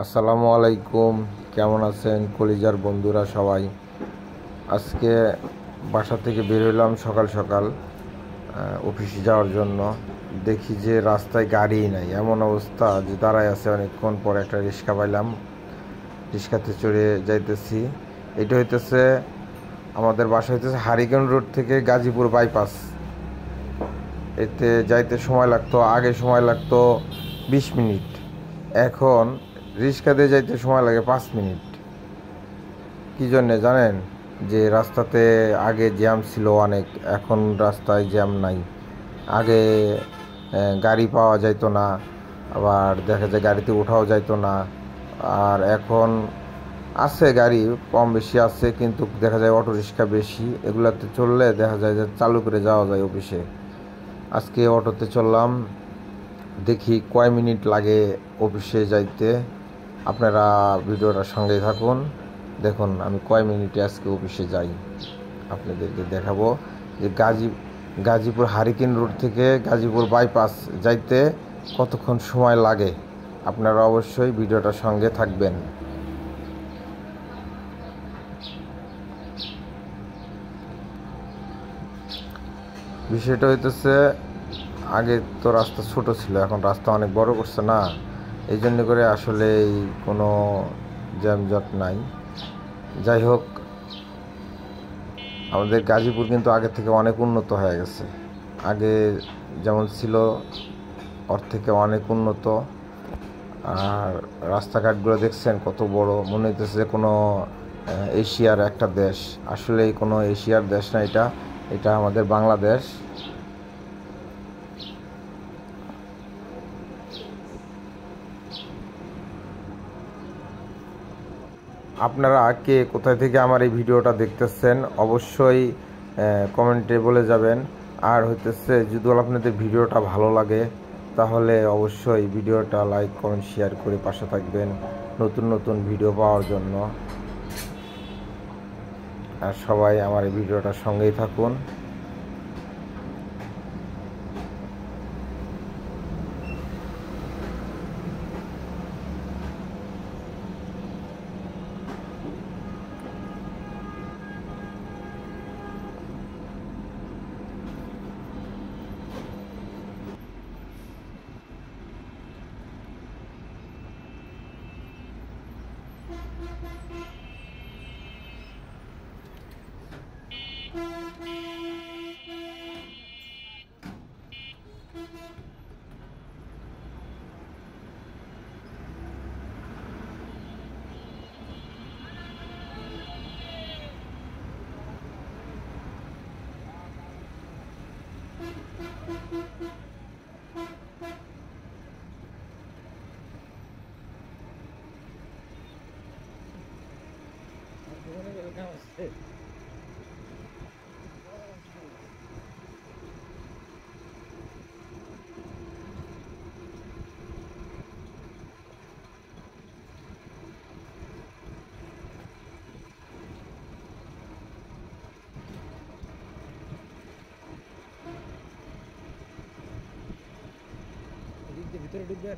আসসালামু আলাইকুম। কেমন আছেন কলিজার বন্ধুরা সবাই? আজকে বাসা থেকে বের হলাম সকাল সকাল অফিসে যাওয়ার জন্য। দেখি যে রাস্তায় গাড়িই নাই, এমন অবস্থা যে দাঁড়ায় আছে। অনেকক্ষণ পর একটা রিক্সা পাইলাম, রিক্সাতে চড়ে যাইতেছি। এটা হইতেছে আমাদের বাসা হইতেছে হারিকেন রোড থেকে গাজীপুর বাইপাস। এতে যাইতে সময় লাগতো, আগে সময় লাগতো 20 মিনিট, এখন রিক্সা দিয়ে যাইতে সময় লাগে 5 মিনিট। কী জন্যে জানেন? যে রাস্তাতে আগে জ্যাম ছিল অনেক, এখন রাস্তায় জ্যাম নাই। আগে গাড়ি পাওয়া যাইতো না, আবার দেখা যায় গাড়িতে ওঠাও যাইতো না। আর এখন আছে গাড়ি, কম বেশি আছে, কিন্তু দেখা যায় অটো রিক্সা বেশি। এগুলাতে চললে দেখা যায় যে চালু করে যাওয়া যায় অফিসে। আজকে অটোতে চললাম, দেখি কয় মিনিট লাগে অফিসে যাইতে। আপনারা ভিডিওটার সঙ্গেই থাকুন, দেখুন আমি কয় মিনিটে আজকে অফিসে যাই। আপনাদেরকে দেখাবো যে গাজীপুর হারিকেন রোড থেকে গাজীপুর বাইপাস যাইতে কতক্ষণ সময় লাগে। আপনারা অবশ্যই ভিডিওটার সঙ্গে থাকবেন। বিষয়টা হইতেছে, আগে তো রাস্তা ছোট ছিল, এখন রাস্তা অনেক বড় করছে না, এই জন্য করে আসলে কোনো জ্যামজট নাই। যাই হোক, আমাদের গাজীপুর কিন্তু আগে থেকে অনেক উন্নত হয়ে গেছে। আগে যেমন ছিল ওর থেকে অনেক উন্নত। আর রাস্তাঘাটগুলো দেখছেন কত বড়, মনে হইতেছে যে কোনো এশিয়ার একটা দেশ। আসলেই কোনো এশিয়ার দেশ না, এটা এটা আমাদের বাংলাদেশ। আপনারা কে কোথায় থেকে আমার এই ভিডিওটা দেখতেছেন অবশ্যই কমেন্টে বলে যাবেন। আর হইতেছে, যদি আপনাদের ভিডিওটা ভালো লাগে তাহলে অবশ্যই ভিডিওটা লাইক কমেন্ট শেয়ার করে পাশে থাকবেন নতুন নতুন ভিডিও পাওয়ার জন্য। আর সবাই আমার এই ভিডিওটার সঙ্গেই থাকুন। ভিতরে ঢুকবেন।